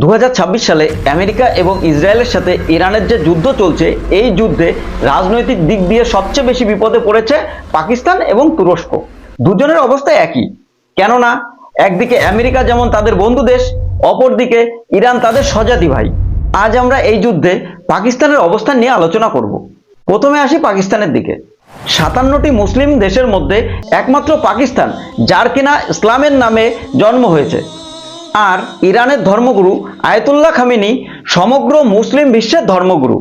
2026 সালে আমেরিকা এবং ইসরায়েলের সাথে ইরানের যে যুদ্ধ চলছে, এই যুদ্ধে রাজনৈতিক দিক দিয়ে সবচেয়ে বেশি বিপদে পড়েছে পাকিস্তান এবং তুরস্ক। দুজনের অবস্থা একই, কেননা একদিকে আমেরিকা যেমন তাদের বন্ধু দেশ, অপরদিকে ইরান তাদের স্বজাতি ভাই। আজ আমরা এই যুদ্ধে পাকিস্তানের অবস্থান নিয়ে আলোচনা করব। প্রথমে আসি পাকিস্তানের দিকে। 57টি মুসলিম দেশের মধ্যে একমাত্র পাকিস্তান, যার কিনা ইসলামের নামে জন্ম হয়েছে। আর ইরানের ধর্মগুরু আয়াতুল্লাহ খামেনি সমগ্র মুসলিম বিশ্বের ধর্মগুরু।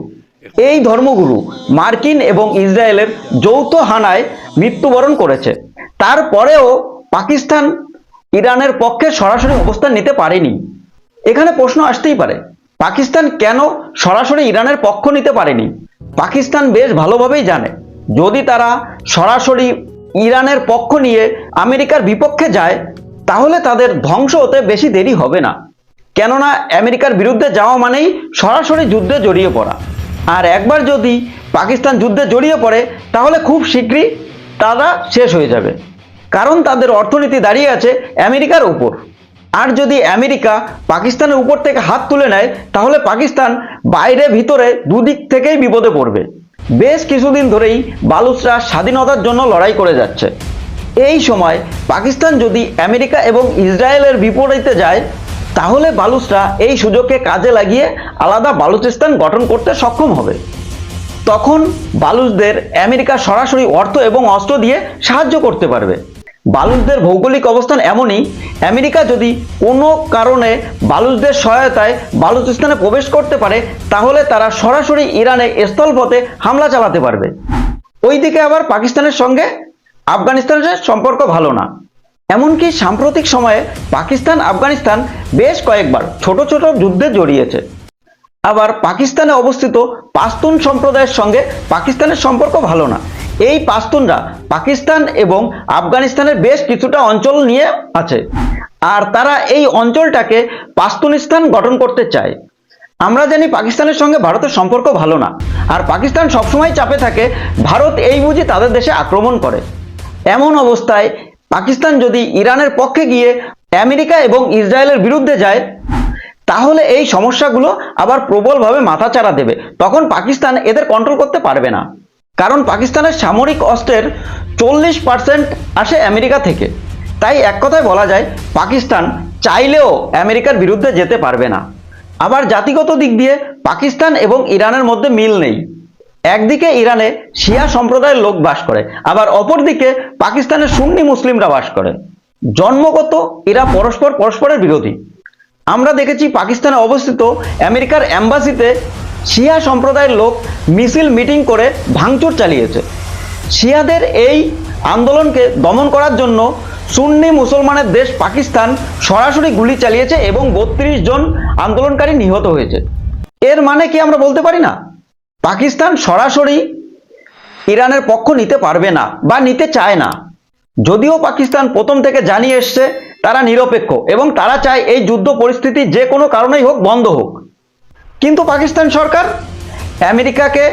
এই ধর্মগুরু মার্কিন এবং ইসরায়েলের যৌথ হানায় মৃত্যুবরণ করেছে। তারপরেও পাকিস্তান ইরানের পক্ষে সরাসরি অবস্থান নিতে পারেনি। এখানে প্রশ্ন আসতেই পারে, পাকিস্তান কেন সরাসরি ইরানের পক্ষ নিতে পারেনি? পাকিস্তান বেশ ভালোভাবেই জানে, যদি তারা সরাসরি ইরানের পক্ষ নিয়ে আমেরিকার বিপক্ষে যায়, তাহলে তাদের ধ্বংস হতে বেশি দেরি হবে না। কেননা আমেরিকার বিরুদ্ধে যাওয়া মানেই সরাসরি যুদ্ধে জড়িয়ে পড়া। আর একবার যদি পাকিস্তান যুদ্ধে জড়িয়ে পড়ে, তাহলে খুব শীঘ্রই তারা শেষ হয়ে যাবে। কারণ তাদের অর্থনীতি দাঁড়িয়ে আছে আমেরিকার উপর। আর যদি আমেরিকা পাকিস্তানের উপর থেকে হাত তুলে নেয়, তাহলে পাকিস্তান বাইরে ভিতরে দুদিক থেকেই বিপদে পড়বে। বেশ কিছুদিন ধরেই বালুচরা স্বাধীনতার জন্য লড়াই করে যাচ্ছে। এই সময় পাকিস্তান যদি আমেরিকা এবং ইসরায়েলের বিপরীতে যায়, তাহলে বালুচরা এই সুযোগকে কাজে লাগিয়ে আলাদা বালুচিস্তান গঠন করতে সক্ষম হবে। তখন বালুচদের আমেরিকা সরাসরি অর্থ এবং অস্ত্র দিয়ে সাহায্য করতে পারবে। বালুচদের ভৌগোলিক অবস্থান এমনই, আমেরিকা যদি কোনো কারণে বালুচদের সহায়তায় বালুচিস্তানে প্রবেশ করতে পারে, তাহলে তারা সরাসরি ইরানে স্থলপথে হামলা চালাতে পারবে। ওইদিকে আবার পাকিস্তানের সঙ্গে আফগানিস্তানের সম্পর্ক ভালো না। এমনকি সাম্প্রতিক সময়ে পাকিস্তান আফগানিস্তান বেশ কয়েকবার ছোট ছোট যুদ্ধে জড়িয়েছে। আবার পাকিস্তানে অবস্থিত পাশতুন সম্প্রদায়ের সঙ্গে পাকিস্তানের সম্পর্ক ভালো না। এই পাশতুনরা পাকিস্তান এবং আফগানিস্তানের বেশ কিছুটা অঞ্চল নিয়ে আছে, আর তারা এই অঞ্চলটাকে পাশতুনিস্তান গঠন করতে চায়। আমরা জানি পাকিস্তানের সঙ্গে ভারতের সম্পর্ক ভালো না, আর পাকিস্তান সবসময় চাপে থাকে ভারত এই বুঝি তাদের দেশে আক্রমণ করে। এমন অবস্থায় পাকিস্তান যদি ইরানের পক্ষে গিয়ে আমেরিকা এবং ইসরায়েলের বিরুদ্ধে যায়, তাহলে এই সমস্যাগুলো আবার প্রবলভাবে মাথাচাড়া দেবে। তখন পাকিস্তান এদের কন্ট্রোল করতে পারবে না। কারণ পাকিস্তানের সামরিক অস্ত্রের 40% আসে আমেরিকা থেকে। তাই এক কথায় বলা যায়, পাকিস্তান চাইলেও আমেরিকার বিরুদ্ধে যেতে পারবে না। আবার জাতিগত দিক দিয়ে পাকিস্তান এবং ইরানের মধ্যে মিল নেই। একদিকে ইরানে শিয়া সম্প্রদায়ের লোক বাস করে, আবার অপরদিকে পাকিস্তানের সুন্নি মুসলিমরা বাস করে। জন্মগত এরা পরস্পরের বিরোধী। আমরা দেখেছি পাকিস্তানে অবস্থিত আমেরিকার এম্বাসিতে শিয়া সম্প্রদায়ের লোক মিছিল মিটিং করে ভাঙচুর চালিয়েছে। শিয়াদের এই আন্দোলনকে দমন করার জন্য সুন্নি মুসলমানের দেশ পাকিস্তান সরাসরি গুলি চালিয়েছে এবং 32 জন আন্দোলনকারী নিহত হয়েছে। এর মানে কি আমরা বলতে পারি না পাকিস্তান সরাসরি ইরানের পক্ষ নিতে পারবে না বা নিতে চায় না? যদিও পাকিস্তান প্রথম থেকে জানিয়ে এসছে তারা নিরপেক্ষ এবং তারা চায় এই যুদ্ধ পরিস্থিতি যে কোনো কারণেই হোক বন্ধ হোক। কিন্তু পাকিস্তান সরকার আমেরিকাকে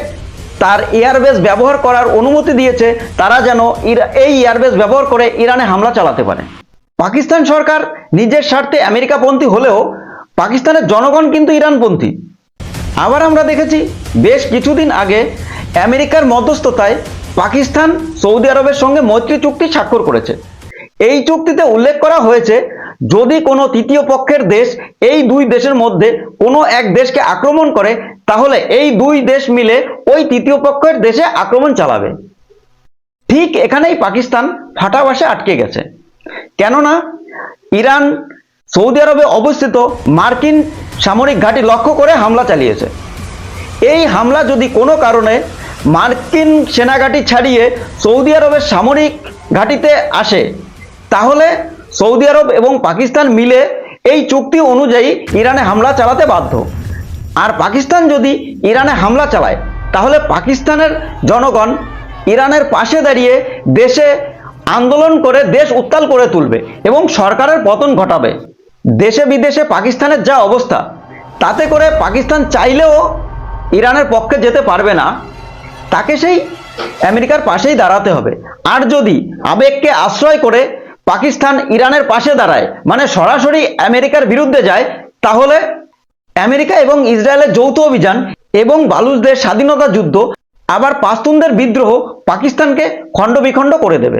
তার এয়ারবেস ব্যবহার করার অনুমতি দিয়েছে, তারা যেন এই এয়ারবেস ব্যবহার করে ইরানে হামলা চালাতে পারে। পাকিস্তান সরকার নিজের স্বার্থে আমেরিকাপন্থী হলেও পাকিস্তানের জনগণ কিন্তু ইরানপন্থী। আবার আমরা দেখেছি বেশ কিছুদিন আগে আমেরিকার মধ্যস্থতায় পাকিস্তান সৌদি আরবের সঙ্গে মৈত্রী চুক্তি স্বাক্ষর করেছে। এই চুক্তিতে উল্লেখ করা হয়েছে, যদি কোনো তৃতীয় পক্ষের দেশ এই দুই দেশের মধ্যে কোনো এক দেশকে আক্রমণ করে, তাহলে এই দুই দেশ মিলে ওই তৃতীয় পক্ষের দেশে আক্রমণ চালাবে। ঠিক এখানেই পাকিস্তান ফাটাবাসে আটকে গেছে। কেননা ইরান সৌদি আরবে অবস্থিত মার্কিন সামরিক ঘাঁটি লক্ষ্য করে হামলা চালিয়েছে। এই হামলা যদি কোনো কারণে মার্কিন সেনাঘাঁটি ছাড়িয়ে সৌদি আরবের সামরিক ঘাঁটিতে আসে, তাহলে সৌদি আরব এবং পাকিস্তান মিলে এই চুক্তি অনুযায়ী ইরানে হামলা চালাতে বাধ্য। আর পাকিস্তান যদি ইরানে হামলা চালায়, তাহলে পাকিস্তানের জনগণ ইরানের পাশে দাঁড়িয়ে দেশে আন্দোলন করে দেশ উত্তাল করে তুলবে এবং সরকারের পতন ঘটাবে। দেশে বিদেশে পাকিস্তানের যা অবস্থা, তাতে করে পাকিস্তান চাইলেও ইরানের পক্ষে যেতে পারবে না। তাকে সেই আমেরিকার পাশেই দাঁড়াতে হবে। আর যদি আবেগকে আশ্রয় করে পাকিস্তান ইরানের পাশে দাঁড়ায়, মানে সরাসরি আমেরিকার বিরুদ্ধে যায়, তাহলে আমেরিকা এবং ইসরায়েলের যৌথ অভিযান এবং বালুচদের স্বাধীনতা যুদ্ধ আবার পাশতুনদের বিদ্রোহ পাকিস্তানকে খণ্ড বিখণ্ড করে দেবে।